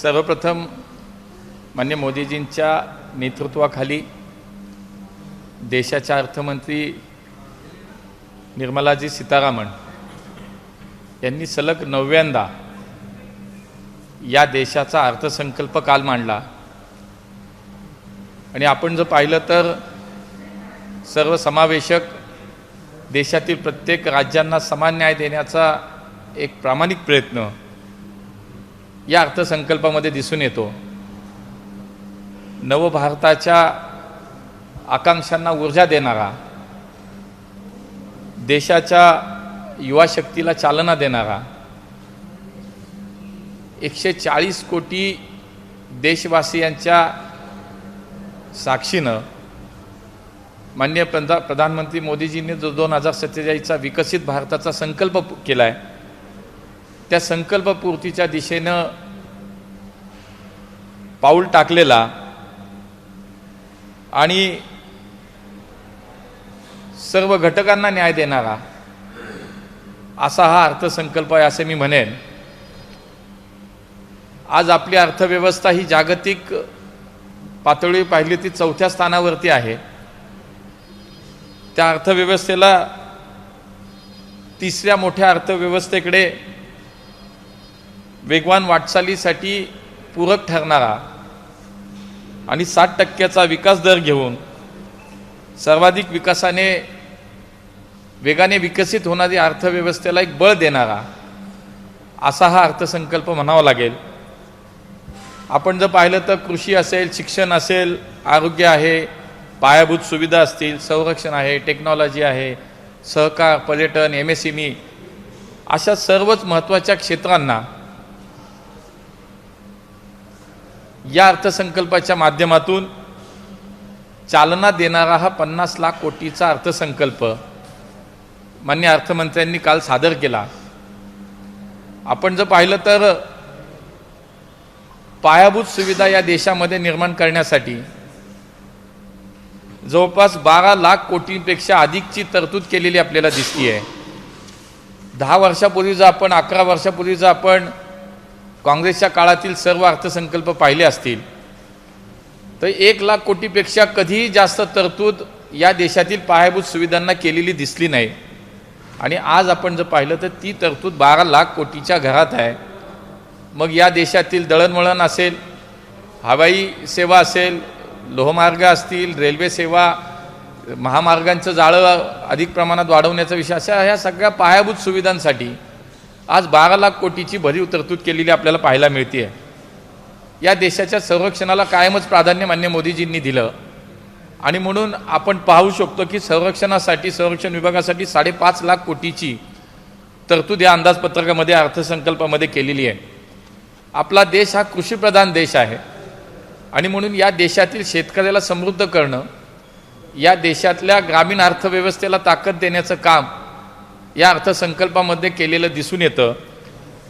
सर्वप्रथम माननीय मोदीजींच्या नेतृत्वाखाली देशाच्या अर्थमंत्री निर्मलाजी सीतारामन यांनी सलग 9व्यांदा या देशाचा अर्थसंकल्प काल मांडला आणि आपण जर पाहिलं तर सर्वसमावेशक देशातील प्रत्येक राज्यांना समान न्याय देण्याचा एक प्रामाणिक प्रयत्न या अर्थसंकल्पामध्ये दिसून येतो। नवभारताच्या आकांक्षांना ऊर्जा देणारा, देशाच्या युवा शक्तीला चालना देणारा, 140 कोटी देशवासियांच्या साक्षीनं माननीय प्रधानमंत्री मोदीजींनी जो 2047चा विकसित भारताचा संकल्प केला आहे, त्या संकल्पपूर्तीच्या दिशेनं पाऊल टाकलेला आणि सर्व घटकांना न्याय देणारा असा हा अर्थसंकल्प आहे असे मी म्हणेन। आज आपली अर्थव्यवस्था ही जागतिक पातळीवर पाहिली ती 4थ्या स्थानावरती आहे। त्या अर्थव्यवस्थेला 3ऱ्या मोठ्या अर्थव्यवस्थेकडे वेगवान वाटचालीसाठी पूरक ठरणारा आणि 60% विकास दर घेऊन सर्वाधिक विकासाने वेगाने विकसित होणारी अर्थव्यवस्थेला एक बळ देणारा असा हा अर्थसंकल्प म्हणावा लागेल। आपण जर पाहिलं तर कृषी असेल, शिक्षण असेल, आरोग्य आहे, पायाभूत सुविधा असतील, संरक्षण आहे, टेक्नॉलॉजी आहे, सहकार, पर्यटन, MSME अशा सर्वच महत्त्वाच्या क्षेत्रांना या अर्थसंकल्पाच्या माध्यमातून चालना देणारा हा 50 लाख कोटीचा अर्थसंकल्प माननीय अर्थमंत्र्यांनी काल सादर केला। आपण जर पाहिलं तर पायाभूत सुविधा या देशामध्ये निर्माण करण्यासाठी जवळपास 12 लाख कोटींपेक्षा अधिकची तरतूद केलेली आपल्याला दिसती आहे। 10 वर्षापूर्वी जर आपण 11 वर्षापूर्वी जर आपण काँग्रेसच्या काळातील सर्व अर्थसंकल्प पाहिले असतील तर 1 लाख कोटीपेक्षा कधीही जास्त तरतूद या देशातील पायाभूत सुविधांना केलेली दिसली नाही आणि आज आपण जर पाहिलं तर ती तरतूद 12 लाख कोटीच्या घरात आहे। मग या देशातील दळणवळण असेल, हवाई सेवा असेल, लोहमार्ग असतील, रेल्वे सेवा, महामार्गांचं जाळं अधिक प्रमाणात वाढवण्याचा विषय, अशा ह्या सगळ्या पायाभूत सुविधांसाठी आज 12 लाख कोटीची भरीव तरतूद केलेली आपल्याला पाहायला मिळते। या देशाच्या संरक्षणाला कायमच प्राधान्य माननीय मोदीजींनी दिलं आणि म्हणून आपण पाहू शकतो की संरक्षण विभागासाठी 5.5 लाख कोटीची तरतूद या अंदाजपत्रकामध्ये, अर्थसंकल्पामध्ये केलेली आहे। आपला देश हा कृषीप्रधान देश आहे आणि म्हणून या देशातील शेतकऱ्याला समृद्ध करणं, या देशातल्या ग्रामीण अर्थव्यवस्थेला ताकद देण्याचं काम या अर्थसंकल्पामध्ये केलेलं दिसून येतं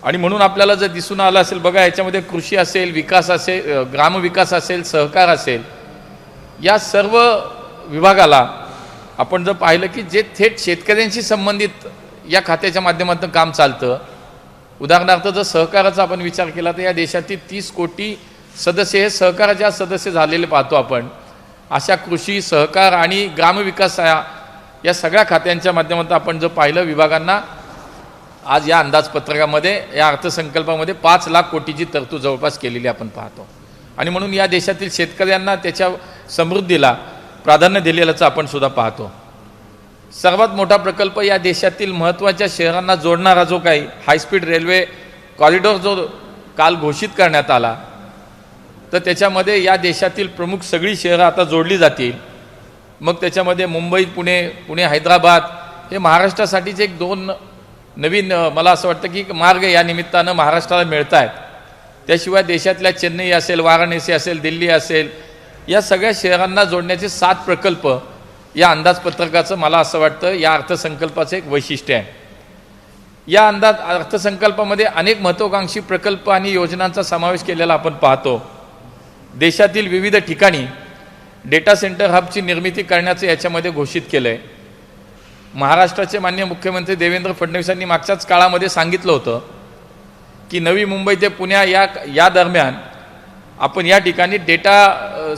आणि म्हणून आपल्याला जर दिसून आलं असेल, बघा याच्यामध्ये कृषी असेल, विकास असेल, ग्रामविकास असेल, सहकार असेल, या सर्व विभागाला आपण जर पाहिलं की जे थेट शेतकऱ्यांशी संबंधित या खात्याच्या माध्यमातून काम चालतं। उदाहरणार्थ जर सहकाराचा आपण विचार केला तर या देशातील 30 कोटी सदस्य हे सहकाराचे सदस्य झालेले पाहतो आपण। अशा कृषी, सहकार आणि ग्रामविकास या सगळ्या खात्यांच्या माध्यमातून आपण जर पाहिलं विभागांना आज या अंदाजपत्रकामध्ये, या अर्थसंकल्पामध्ये 5 लाख कोटीची तरतूद जवळपास केलेली आपण पाहतो आणि म्हणून या देशातील शेतकऱ्यांना त्याच्या समृद्धीला प्राधान्य दिलेल्याचं आपण सुद्धा पाहतो। सर्वात मोठा प्रकल्प या देशातील महत्त्वाच्या शहरांना जोडणारा जो काही हायस्पीड रेल्वे कॉरिडॉर जो काल घोषित करण्यात आला, तर त्याच्यामध्ये या देशातील प्रमुख सगळी शहरं आता जोडली जातील। मग त्याच्यामध्ये मुंबई, पुणे, हैदराबाद हे महाराष्ट्रासाठीचे एक 2 नवीन मला असं वाटतं की मार्ग या निमित्तानं महाराष्ट्राला मिळत आहेत। त्याशिवाय देशातल्या चेन्नई असेल, वाराणसी असेल, दिल्ली असेल, या सगळ्या शहरांना जोडण्याचे 7 प्रकल्प या अंदाजपत्रकाचं मला असं वाटतं या अर्थसंकल्पाचं एक वैशिष्ट्य आहे। या अर्थसंकल्पामध्ये अनेक महत्त्वाकांक्षी प्रकल्प आणि योजनांचा समावेश केलेला आपण पाहतो। देशातील विविध ठिकाणी डेटा सेंटर हबची निर्मिती करण्याचं याच्यामध्ये घोषित केलं आहे। महाराष्ट्राचे माननीय मुख्यमंत्री देवेंद्र फडणवीस यांनी मागच्याच काळामध्ये सांगितलं होतं की नवी मुंबई ते पुणे या दरम्यान आपण या ठिकाणी डेटा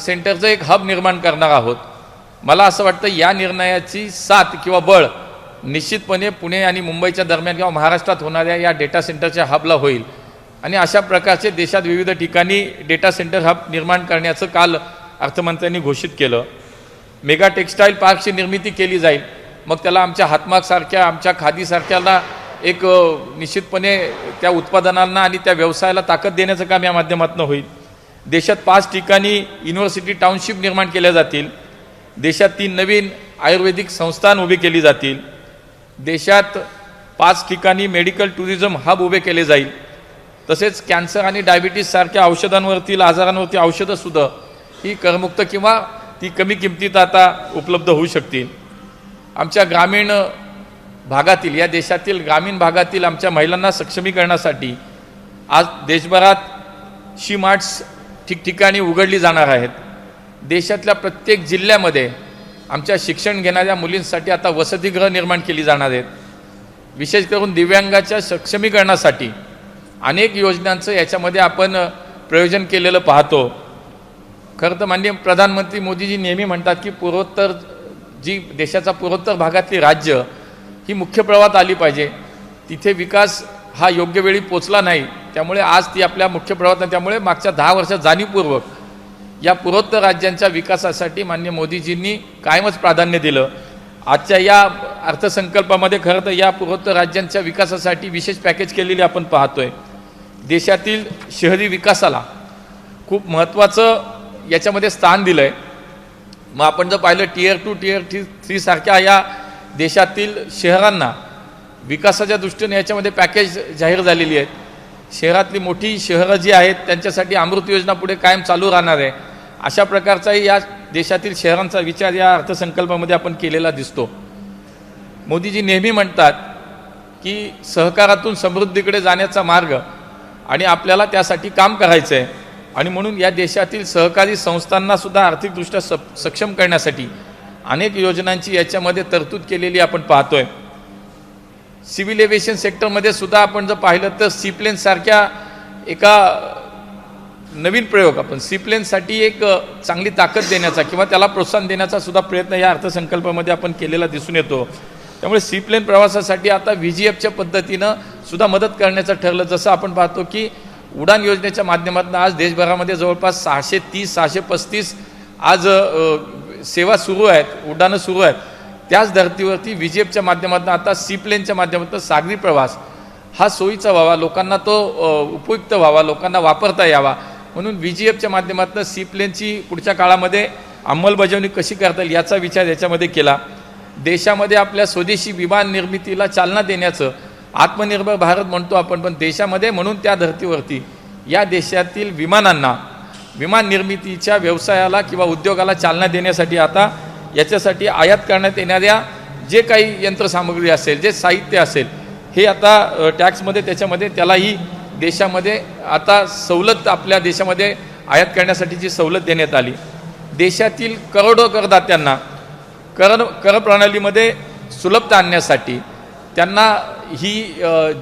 सेंटरचं एक हब निर्माण करणार आहोत. मला असं वाटतं या निर्णयाची साथ किंवा बळ निश्चितपणे पुणे आणि मुंबईच्या दरम्यान किंवा महाराष्ट्रात होणाऱ्या या डेटा सेंटरच्या हबला होईल आणि अशा प्रकारचे देशात विविध ठिकाणी डेटा सेंटर हब निर्माण करण्याचं काल अर्थमंत्र्यांनी घोषित केलं. मेगा टेक्स्टाईल पार्कची निर्मिती केली जाईल. मग त्याला आमच्या हातमागसारख्या आमच्या खादीसारख्याला एक निश्चितपणे त्या उत्पादनांना आणि त्या व्यवसायाला ताकद देण्याचं काम या माध्यमातून होईल. देशात 5 ठिकाणी युनिव्हर्सिटी टाउनशिप निर्माण केल्या जातील. देशात 3 नवीन आयुर्वेदिक संस्थान उभी केली जातील. देशात 5 ठिकाणी मेडिकल टुरिझम हब उभे केले जाईल. तसेच कॅन्सर आणि डायबिटीस सारख्या औषधांवरतील आजारांवरती औषधंसुद्धा ही करमुक्त किंवा ती कमी किमतीत आता उपलब्ध होऊ शकतील. आमच्या ग्रामीण भागातील या देशातील ग्रामीण भागातील आमच्या महिलांना सक्षमीकरणासाठी आज देशभरात शी मार्ट्स ठिकठिकाणी उघडली जाणार आहेत. देशातल्या प्रत्येक जिल्ह्यामध्ये आमच्या शिक्षण घेणाऱ्या मुलींसाठी आता वसतिगृह निर्माण केली जाणार आहेत. विशेष करून दिव्यांगाच्या सक्षमीकरणासाठी अनेक योजनांचं याच्यामध्ये आपण प्रयोजन केलेलं पाहतो. खरं तर माननीय प्रधानमंत्री मोदीजी नेहमी म्हणतात की पूर्वोत्तर जी देशाचा पूर्वोत्तर भागातली राज्य ही मुख्य प्रवाहात आली पाहिजे. तिथे विकास हा योग्य वेळी पोचला नाही, त्यामुळे आज ती आपल्या मुख्य प्रवाहात. त्यामुळे मागच्या 10 वर्षात जाणीवपूर्वक या पूर्वोत्तर राज्यांच्या विकासासाठी माननीय मोदीजींनी कायमच प्राधान्य दिलं. आजच्या या अर्थसंकल्पामध्ये खरं तर या पूर्वोत्तर राज्यांच्या विकासासाठी विशेष पॅकेज केलेले आपण पाहतोय. देशातील शहरी विकासाला खूप महत्त्वाचं याच्यामध्ये स्थान दिलं आहे. मग आपण जर पाहिलं Tier 2 Tier 3 सारख्या या देशातील शहरांना विकासाच्या दृष्टीने याच्यामध्ये पॅकेज जाहीर झालेली आहेत. शहरातली मोठी शहरं जी आहेत त्यांच्यासाठी अमृत योजना पुढे कायम चालू राहणार आहे. अशा प्रकारचाही या देशातील शहरांचा विचार या अर्थसंकल्पामध्ये आपण केलेला दिसतो. मोदीजी नेहमी म्हणतात की सहकारातून समृद्धीकडे जाण्याचा मार्ग आणि आपल्याला त्यासाठी काम करायचं आहे आणि म्हणून या देशातील सहकारी संस्थांना सुद्धा आर्थिकदृष्ट्या सक्षम करण्यासाठी अनेक योजनांची याच्यामध्ये तरतूद केलेली आपण पाहतोय. सिव्हिल एव्हिएशन सेक्टरमध्ये सुद्धा आपण जर पाहिलं तर सीप्लेन सारख्या एका नवीन प्रयोग आपण सीप्लेनसाठी एक चांगली ताकद देण्याचा किंवा त्याला प्रोत्साहन देण्याचा सुद्धा प्रयत्न या अर्थसंकल्पामध्ये आपण केलेला दिसून येतो. त्यामुळे सीप्लेन प्रवासासाठी आता VGFच्या पद्धतीनं सुद्धा मदत करण्याचं ठरलं. जसं आपण पाहतो की उडान योजनेच्या माध्यमातून आज देशभरामध्ये जवळपास 630-635 आज सेवा सुरू आहेत, उड्डाणं सुरू आहेत. त्याच धर्तीवरती VGFच्या माध्यमातून आता सीप्लेनच्या माध्यमातून सागरी प्रवास हा सोयीचा व्हावा, लोकांना तो उपयुक्त व्हावा, लोकांना वापरता यावा म्हणून VGFच्या माध्यमातून सीप्लेनची पुढच्या काळामध्ये अंमलबजावणी कशी करता येईल याचा विचार याच्यामध्ये केला. देशामध्ये आपल्या स्वदेशी विमान निर्मितीला चालना देण्याचं आत्मनिर्भर भारत म्हणतो आपण, पण देशामध्ये म्हणून त्या धर्तीवरती या देशातील विमानांना विमान निर्मितीच्या व्यवसायाला किंवा उद्योगाला चालना देण्यासाठी आता याच्यासाठी आयात करण्यात येणाऱ्या जे काही यंत्रसामुग्री असेल, जे साहित्य असेल, हे आता टॅक्समध्ये त्याच्यामध्ये त्यालाही देशामध्ये आता सवलत आपल्या देशामध्ये आयात करण्यासाठीची सवलत देण्यात आली. देशातील करोडो करदात्यांना कर प्रणालीमध्ये सुलभता आणण्यासाठी त्यांना ही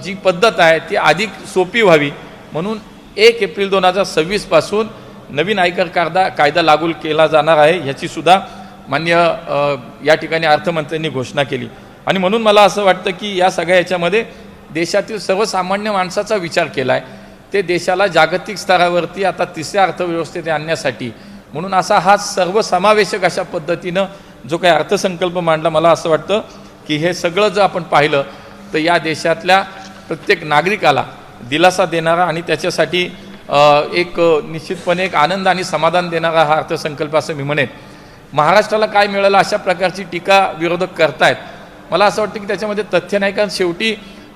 जी पद्धत आहे ती अधिक सोपी व्हावी म्हणून 1 एप्रिल 2026 पासून नवीन आयकर कायदा लागू केला जाणार आहे, ह्याची सुद्धा मान्य या ठिकाणी अर्थमंत्र्यांनी घोषणा केली. आणि म्हणून मला असं वाटतं की या सगळ्या याच्यामध्ये देशातील सर्वसामान्य माणसाचा विचार केला आहे. ते देशाला जागतिक स्तरावरती आता 3ऱ्या अर्थव्यवस्थेत आणण्यासाठी म्हणून असा हा सर्वसमावेशक अशा पद्धतीनं जो काही अर्थसंकल्प मांडला, मला असं वाटतं की हे सगळं जर आपण पाहिलं तर या देशातल्या प्रत्येक नागरिकाला दिलासा देणारा आणि त्याच्यासाठी एक निश्चितपणे एक आनंद आणि समाधान देणारा हा अर्थसंकल्प असं मी म्हणेन. महाराष्ट्राला काय मिळालं अशा प्रकारची टीका विरोधक करतायत. मला असं वाटतं की त्याच्यामध्ये तथ्य नाही, कारण शेवटी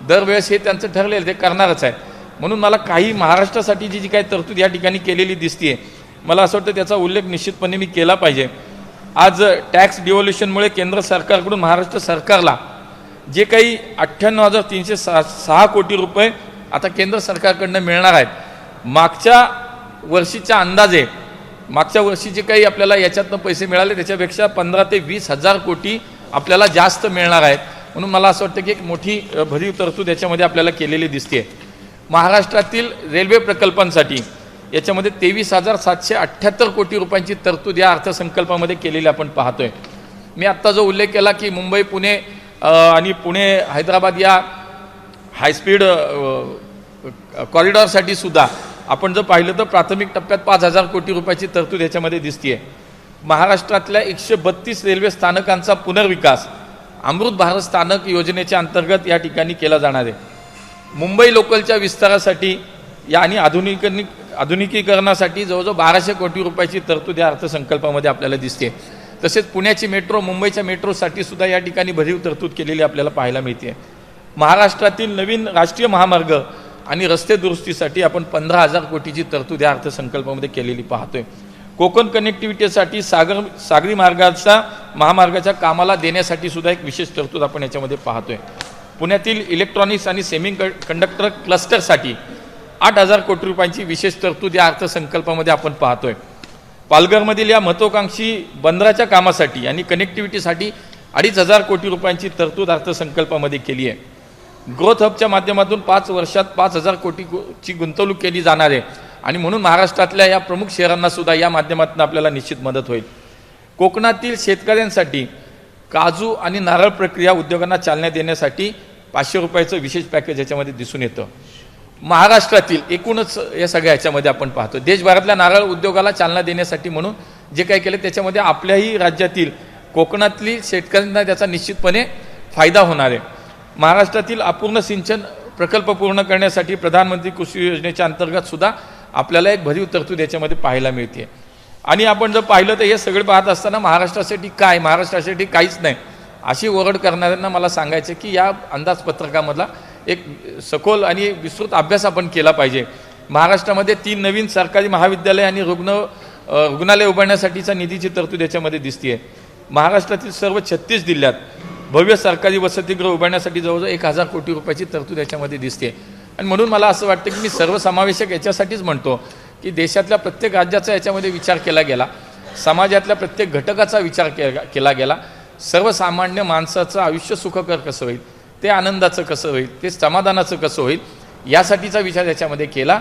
दरवेळेस हे त्यांचं ठरलेलं ते करणारच आहे. म्हणून मला काही महाराष्ट्रासाठी जी काही तरतूद या ठिकाणी केलेली दिसतीये, मला असं वाटतं त्याचा उल्लेख निश्चितपणे मी केला पाहिजे. आज टॅक्स डिव्होल्युशनमुळे केंद्र सरकारकडून महाराष्ट्र सरकारला जे काही 98,306 कोटी रुपये आता केंद्र सरकारकडनं मिळणार आहेत, मागच्या वर्षीच्या अंदाजे मागच्या वर्षी जे काही आपल्याला याच्यातनं पैसे मिळाले त्याच्यापेक्षा 15,000 ते 20,000 कोटी आपल्याला जास्त मिळणार आहेत. म्हणून मला असं वाटतं की एक मोठी भरीव तरतूद याच्यामध्ये आपल्याला केलेली दिसते. महाराष्ट्रातील रेल्वे प्रकल्पांसाठी याच्यामध्ये 23,778 कोटी रुपयांची तरतूद या अर्थसंकल्पामध्ये केलेली आपण पाहतोय. मी आत्ता जो उल्लेख केला की मुंबई पुणे आणि पुणे हैदराबाद या हायस्पीड कॉरिडॉरसाठी सुद्धा आपण जर पाहिलं तर प्राथमिक टप्प्यात 5,000 कोटी रुपयाची तरतूद याच्यामध्ये दिसतीये. महाराष्ट्रातल्या 132 रेल्वे स्थानकांचा पुनर्विकास अमृत भारत स्थानक योजनेच्या अंतर्गत या ठिकाणी केला जाणार आहे. मुंबई लोकलच्या विस्तारासाठी या आणि आधुनिकीकरणासाठी जवळजवळ 1,200 कोटी रुपयाची तरतूद या अर्थसंकल्पामध्ये आपल्याला दिसते. तसेच पुण्याची मेट्रो, मुंबईच्या मेट्रोसाठी सुद्धा या ठिकाणी भरीव तरतूद केलेली आपल्याला पाहायला मिळते. महाराष्ट्रातील नवीन राष्ट्रीय महामार्ग आणि रस्ते दुरुस्तीसाठी आपण 15,000 कोटीची तरतूद या अर्थसंकल्पामध्ये केलेली पाहतोय. कोकण कनेक्टिव्हिटीसाठी सागरी महामार्गाच्या कामाला देण्यासाठी सुद्धा एक विशेष तरतूद आपण याच्यामध्ये पाहतोय. पुण्यातील इलेक्ट्रॉनिक्स आणि सेमी कंडक्टर क्लस्टरसाठी 8,000 कोटी रुपयांची विशेष तरतूद या अर्थसंकल्पामध्ये आपण पाहतोय. पालघरमधील या महत्त्वाकांक्षी बंदराच्या कामासाठी आणि कनेक्टिव्हिटीसाठी 2,500 कोटी रुपयांची तरतूद अर्थसंकल्पामध्ये केली आहे. ग्रोथ हबच्या माध्यमातून 5 वर्षात 5,000 कोटीची गुंतवणूक केली जाणार आहे आणि म्हणून महाराष्ट्रातल्या या प्रमुख शहरांना सुद्धा या माध्यमातून आपल्याला निश्चित मदत होईल. कोकणातील शेतकऱ्यांसाठी काजू आणि नारळ प्रक्रिया उद्योगांना चालना देण्यासाठी 500 रुपयाचं विशेष पॅकेज याच्यामध्ये दिसून येतं. महाराष्ट्रातील एकूणच या सगळ्या ह्याच्यामध्ये आपण पाहतो देशभरातल्या नारळ उद्योगाला चालना देण्यासाठी म्हणून जे काही केलं त्याच्यामध्ये आपल्याही राज्यातील कोकणातील शेतकऱ्यांना त्याचा निश्चितपणे फायदा होणार आहे. महाराष्ट्रातील अपूर्ण सिंचन प्रकल्प पूर्ण करण्यासाठी प्रधानमंत्री कृषी योजनेच्या अंतर्गत सुद्धा आपल्याला एक भरीव तरतूद याच्यामध्ये पाहायला मिळते. आणि आपण जर पाहिलं तर हे सगळं पाहत असताना महाराष्ट्रासाठी काहीच नाही अशी ओरड करणाऱ्यांना मला सांगायचं की या अंदाजपत्रकामधला एक सखोल आणि विस्तृत अभ्यास आपण केला पाहिजे. महाराष्ट्रामध्ये 3 नवीन सरकारी महाविद्यालय आणि रुग्णालय उभारण्यासाठीचा निधीची तरतूद याच्यामध्ये दिसते. महाराष्ट्रातील सर्व 36 जिल्ह्यात भव्य सरकारी वसतिगृह उभारण्यासाठी जवळजवळ 1,000 कोटी रुपयाची तरतूद याच्यामध्ये दिसते. आणि म्हणून मला असं वाटतं की मी सर्वसमावेशक याच्यासाठीच म्हणतो की देशातल्या प्रत्येक राज्याचा याच्यामध्ये विचार केला गेला, समाजातल्या प्रत्येक घटकाचा विचार केला गेला. सर्वसामान्य माणसाचं आयुष्य सुखकर कसं होईल, ते आनंदाचं कसं होईल, ते समाधानाचं कसं होईल यासाठीचा विचार याच्यामध्ये केला.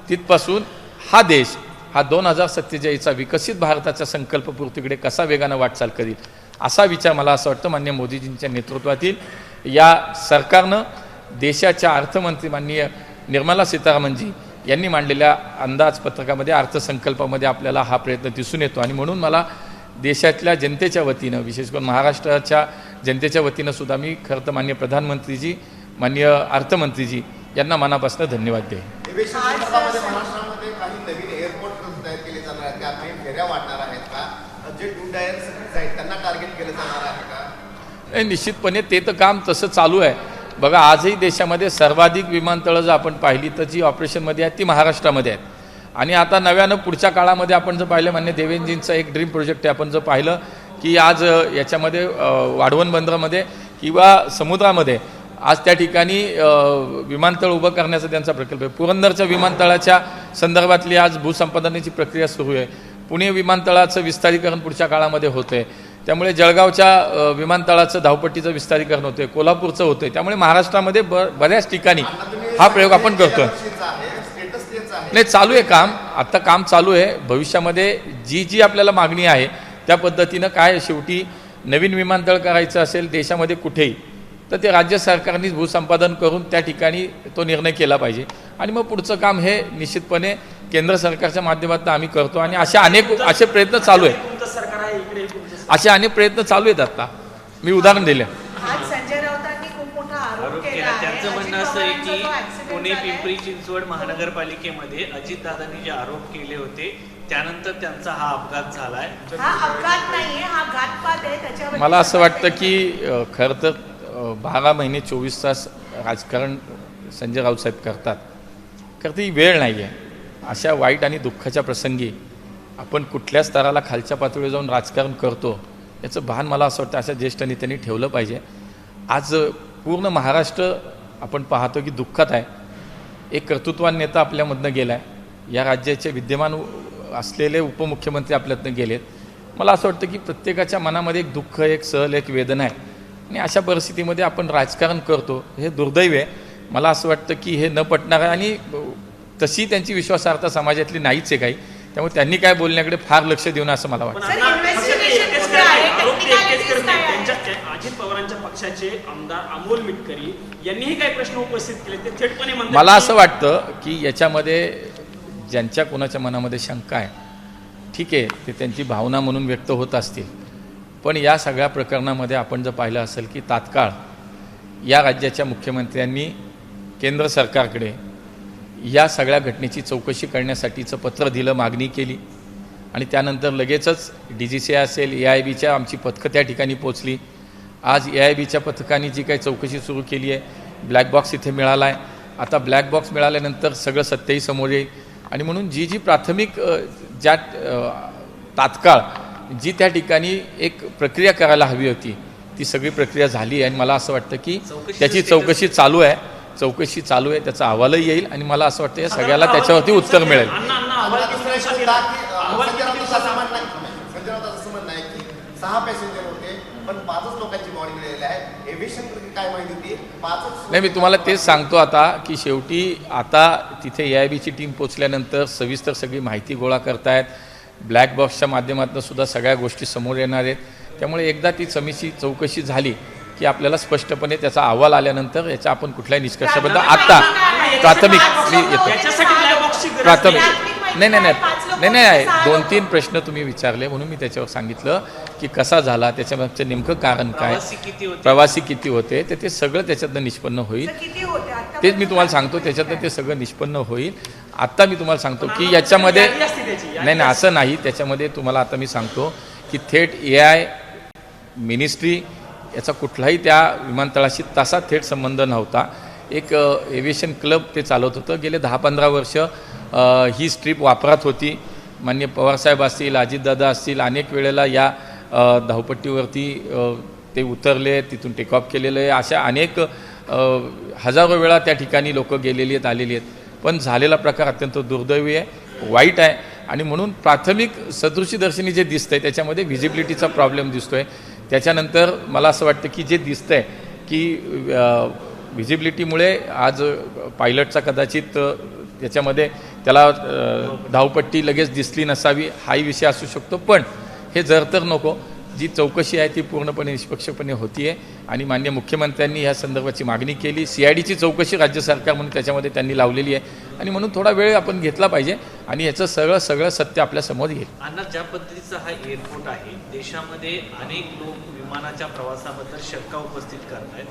तिथपासून हा देश हा 2047चा विकसित भारताच्या संकल्पपूर्तीकडे कसा वेगानं वाटचाल करील असा विचार मला असं वाटतं माननीय मोदीजींच्या नेतृत्वातील या सरकारनं देशाच्या अर्थमंत्री माननीय निर्मला सीतारामनजी यांनी मांडलेल्या अंदाजपत्रकामध्ये अर्थसंकल्पामध्ये आपल्याला हा प्रयत्न दिसून येतो. आणि म्हणून मला देशातल्या जनतेच्या वतीनं विशेष करून महाराष्ट्राच्या जनतेच्या वतीनं सुद्धा मी खरं तर माननीय प्रधानमंत्रीजी माननीय अर्थमंत्रीजी यांना मनापासून धन्यवाद दे. महाराष्ट्रामध्ये काही नवीन एअरपोर्ट तयार केले जाणार आहेत का, काही फेऱ्या वाढणार आहेत का, जे टू टायर्स आहेत त्यांना टार्गेट केलं जाणार आहे का? निश्चितपणे ते तर काम तसं चालू आहे. बघा आजही देशामध्ये सर्वाधिक विमानतळं जर आपण पाहिली तर जी ऑपरेशनमध्ये आहेत ती महाराष्ट्रामध्ये आहेत. आणि आता नव्यानं पुढच्या काळामध्ये आपण जर पाहिलं मान्य देवेंद्रजींचा एक ड्रीम प्रोजेक्ट आहे. आपण जर पाहिलं की आज याच्यामध्ये वाढवण बंदरामध्ये किंवा समुद्रामध्ये आज त्या ठिकाणी विमानतळ उभं करण्याचा त्यांचा प्रकल्प आहे. पुरंदरच्या विमानतळाच्या संदर्भातली आज भूसंपादनाची प्रक्रिया सुरू आहे. पुणे विमानतळाचं विस्तारीकरण पुढच्या काळामध्ये होतं आहे. त्यामुळे जळगावच्या विमानतळाचं धावपट्टीचं विस्तारीकरण होतं आहे, कोल्हापूरचं होतं आहे. त्यामुळे महाराष्ट्रामध्ये बऱ्याच ठिकाणी हा प्रयोग आपण करतोय. नाही चालू आहे काम, आत्ता काम चालू आहे. भविष्यामध्ये जी आपल्याला मागणी आहे त्या पद्धतीनं काय शेवटी नवीन विमानतळ करायचं असेल देशामध्ये कुठेही तर ते राज्य सरकारनेच भूसंपादन करून त्या ठिकाणी तो निर्णय केला पाहिजे. आणि मग पुढचं काम हे निश्चितपने केंद्र सरकारच्या माध्यमातून आम्ही करतो. आणि असे प्रयत्न चालू आहेत, असे अनेक प्रयत्न चालू आहेत. आता मी उदाहरण दिले. त्यांचं म्हणणं असं आहे की पुणे पिंपरी चिंचवड महानगरपालिकेमध्ये अजितदादांनी जे आरोप केले होते त्यानंतर त्यांचा हा अपघात झालाय. मला असं वाटतं की खरं तर 12 महिने 24 तास राजकारण संजय राऊत साहेब करतात. खरं ती वेळ नाही आहे. अशा वाईट आणि दुःखाच्या प्रसंगी आपण कुठल्या स्तराला खालच्या पातळीवर जाऊन राजकारण करतो याचं भान मला असं वाटतं अशा ज्येष्ठ नेत्यांनी ठेवलं पाहिजे. आज पूर्ण महाराष्ट्र आपण पाहतो की दुःखात आहे. एक कर्तृत्वान नेता आपल्यामधनं गेला आहे, या राज्याचे विद्यमान असलेले उपमुख्यमंत्री आपल्यातनं गेलेत. मला असं वाटतं की प्रत्येकाच्या मनामध्ये एक दुःख, एक सहल, एक वेदना आहे. आणि अशा परिस्थितीमध्ये आपण राजकारण करतो हे दुर्दैव आहे. मला असं वाटतं की हे न पटणार आहे आणि तशी त्यांची विश्वासार्हता समाजातली नाहीच आहे काही, त्यामुळे त्यांनी काय बोलण्याकडे फार लक्ष देऊ नये असं मला वाटतं. अजित पवारांच्या पक्षाचे आमदार अमोल मिटकरी यांनीही काही प्रश्न उपस्थित केले, ते थेटपणे म्हणतात. मला असं वाटतं की याच्यामध्ये ज्यांच्या कोणाच्या मनामध्ये शंका आहे, ठीक आहे, ते त्यांची भावना म्हणून व्यक्त होत असतील, पण या सगळ्या प्रकरणामध्ये आपण जर पाहिलं असेल की तात्काळ या राज्याच्या मुख्यमंत्र्यांनी केंद्र सरकारकडे या सगळ्या घटनेची चौकशी करण्यासाठीचं पत्र दिलं, मागणी केली आणि त्यानंतर लगेचच DGCI असेल, AIBच्या आमची पथकं त्या ठिकाणी पोचली. आज AIBच्या पथकाने जी काही चौकशी सुरू केली आहे, ब्लॅक बॉक्स इथे मिळाला आहे. आता ब्लॅक बॉक्स मिळाल्यानंतर सगळं सत्यही समोर येईल आणि म्हणून जी प्राथमिक ज्या तात्काळ जी त्या ठिकाणी एक प्रक्रिया करायला हवी होती ती सगळी प्रक्रिया झाली आहे आणि मला असं वाटतं की त्याची चौकशी चालू आहे, त्याचा अहवालही येईल आणि मला असं वाटतं या सगळ्याला त्याच्यावरती उत्तर मिळेल. संजय राऊत असं म्हणणं आहे की 6 पॅसेंजर होते पण 5च लोकांची बॉडी मिळालेली आहे. एव्हिएशन काय माहिती होती? 5च. नाही, मी तुम्हाला तेच सांगतो आता की शेवटी आता तिथे AIBची टीम पोचल्यानंतर सविस्तर सगळी माहिती गोळा करतायत. ब्लॅक बॉक्सच्या माध्यमातून सुद्धा सगळ्या गोष्टी समोर येणार आहेत. त्यामुळे एकदा ती चौकशी झाली की आपल्याला स्पष्टपणे त्याचा अहवाल आल्यानंतर याचा आपण कुठल्याही निष्कर्षाबद्दल आत्ता प्राथमिक नाही 2-3 प्रश्न तुम्ही विचारले म्हणून मी त्याच्यावर सांगितलं की कसा झाला, त्याच्यामागचं नेमकं कारण काय, प्रवासी किती होते, ते सगळं त्याच्यातनं निष्पन्न होईल. तेच मी तुम्हाला सांगतो, त्याच्यातनं ते सगळं निष्पन्न होईल. आत्ता मी तुम्हाला सांगतो की याच्यामध्ये नाही असं नाही, त्याच्यामध्ये तुम्हाला आता मी सांगतो की थेट AI मिनिस्ट्री याचा कुठलाही त्या विमानतळाशी तसा थेट संबंध नव्हता. एक एव्हिएशन क्लब ते चालवत होतं. गेले 10-15 वर्ष ही स्ट्रीप वापरात होती. माननीय पवारसाहेब असतील, अजितदादा असतील, अनेक वेळेला या धावपट्टीवरती ते उतरले, तिथून टेक ऑफ केलेलं आहे. अशा अनेक हजारो वेळा त्या ठिकाणी लोक गेलेली आहेत, आलेली आहेत. पण झालेला प्रकार अत्यंत दुर्दैवी आहे, वाईट आहे आणि म्हणून प्राथमिक सदृशीदर्शनी जे दिसतंय त्याच्यामध्ये व्हिजिबिलिटीचा प्रॉब्लेम दिसतोय. त्याच्यानंतर मला असं वाटतं की जे दिसतंय की व्हिजिबिलिटीमुळे आज पायलटचा कदाचित त्याच्यामध्ये त्याला धावपट्टी लगेच दिसली नसावी हाही विषय असू शकतो. पण हे जर तर नको, जी चौकशी आहे ती पूर्णपणे निष्पक्षपणे होती आहे आणि माननीय मुख्यमंत्र्यांनी ह्या संदर्भाची मागणी केली. CIDची चौकशी राज्य सरकार म्हणून त्याच्यामध्ये त्यांनी लावलेली आहे आणि म्हणून थोडा वेळ आपण घेतला पाहिजे आणि याचं सगळं सत्य आपल्या समोर येईल. अण्णा, ज्या पद्धतीचा हा एअरपोर्ट आहे, देशामध्ये अनेक लोक विमानाच्या प्रवासाबद्दल शंका उपस्थित करत आहेत,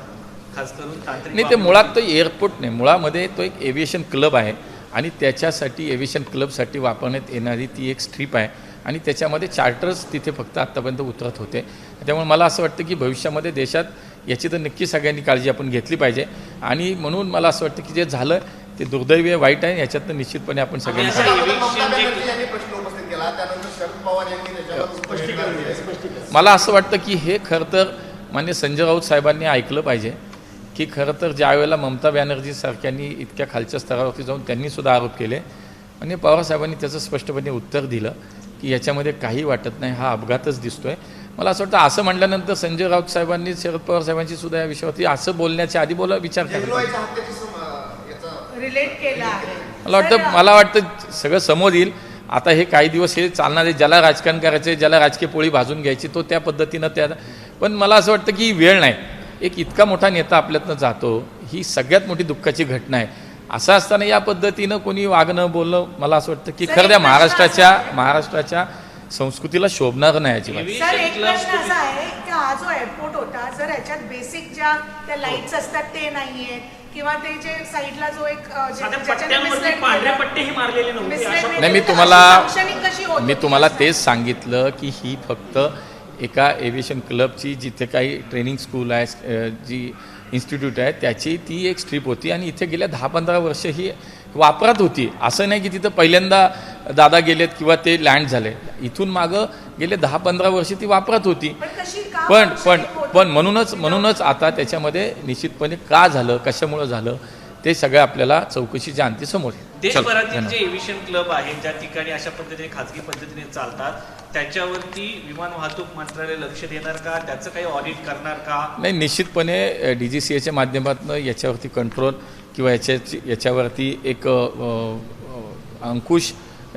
खास करून तांत्रिक. नाही, ते मुळात तो एअरपोर्ट नाही, मुळामध्ये तो एक एव्हिएशन क्लब आहे आणि त्याच्यासाठी एव्हिएशन क्लबसाठी वापरण्यात येणारी ती एक स्ट्रीप आहे आणि त्याच्यामध्ये चार्टर्स तिथे फक्त आत्तापर्यंत उतरत होते. त्यामुळे मला असं वाटतं की भविष्यामध्ये देशात याची तर नक्की सगळ्यांनी काळजी आपण घेतली पाहिजे आणि म्हणून मला असं वाटतं की जे झालं ते दुर्दैवी आहे, वाईट आहे. याच्यातनं निश्चितपणे आपण सगळ्यांनी प्रश्न उपस्थित केला, त्यानंतर शरद पवार यांनी त्याच्यावर स्पष्टीकरण. मला असं वाटतं की हे खरं तर माननीय संजय राऊत साहेबांनी ऐकलं पाहिजे की खरं तर ज्या वेळेला ममता बॅनर्जी सारख्यांनी इतक्या खालच्या स्तरावरती जाऊन त्यांनीसुद्धा आरोप केले आणि पवारसाहेबांनी त्याचं स्पष्टपणे उत्तर दिलं की याच्यामध्ये काही वाटत नाही, हा अपघातच दिसतोय. मला असं वाटतं असं म्हटल्यानंतर संजय राऊत साहेबांनी शरद पवार साहेबांची सुद्धा या विषयावरती असं बोलण्याच्या आधी विचार करायला रिलेट केला आहे. मला वाटतं सगळं समोर येईल. आता हे काही दिवस हे चालणार आहे, ज्याला राजकारण करायचं आहे, ज्याला राजकीय पोळी भाजून घ्यायची तो त्या पद्धतीनं त्या. पण मला असं वाटतं की वेळ नाही, एक इतका मोठा नेता आपल्यातनं जातो, ही सगळ्यात मोठी दुःखाची घटना आहे. असं असताना या पद्धतीनं कोणी वागणं बोलणं मला असं वाटतं की खरं त्या महाराष्ट्राच्या संस्कृतीला शोभणारं नाही अजिबात. सर, एक प्रश्न असा आहे की हा जो एअरपोर्ट होता, जर याच्यात बेसिक ज्या त्या लाईट्स असतात ते नाहीये किंवा ते जे साईडला जो एक नाही, मी तुम्हाला तेच सांगितलं की ही फक्त एका एव्हिएशन क्लबची जिथे काही ट्रेनिंग स्कूल आहे, जी इन्स्टिट्यूट आहे त्याची ती एक स्ट्रीप होती आणि इथे गेल्या 10-15 वर्ष ही वापरात होती. असं नाही की तिथं पहिल्यांदा दादा गेलेत किंवा ते लँड झाले. इथून मागं गेले 10-15 वर्ष ती वापरात होती. पण म्हणूनच आता त्याच्यामध्ये निश्चितपणे का झालं, कशामुळं झालं ते सगळं आपल्याला चौकशीच्या अंती समोर येईल. देशभरातील धन्यवाद. जे एव्हिएशन क्लब आहेत ज्या ठिकाणी अशा पद्धतीने खाजगी पद्धतीने चालतात त्याच्यावरती विमान वाहतूक मंत्रालय लक्ष देणार का, त्याचं काही ऑडिट करणार का? नाही, निश्चितपणे DGCAच्या माध्यमातून याच्यावरती कंट्रोल किंवा याच्यावरती एक अंकुश,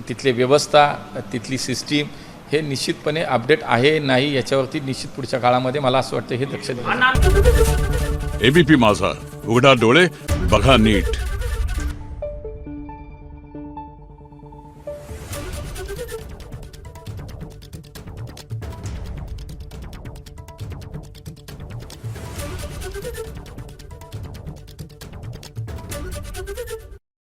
तिथली व्यवस्था, तिथली सिस्टीम हे निश्चितपणे अपडेट आहे नाही याच्यावरती निश्चित पुढच्या काळामध्ये मला असं वाटतं हे लक्ष द्यायला अण्णा ABP माझा, उघडा डोळे बघा नीट.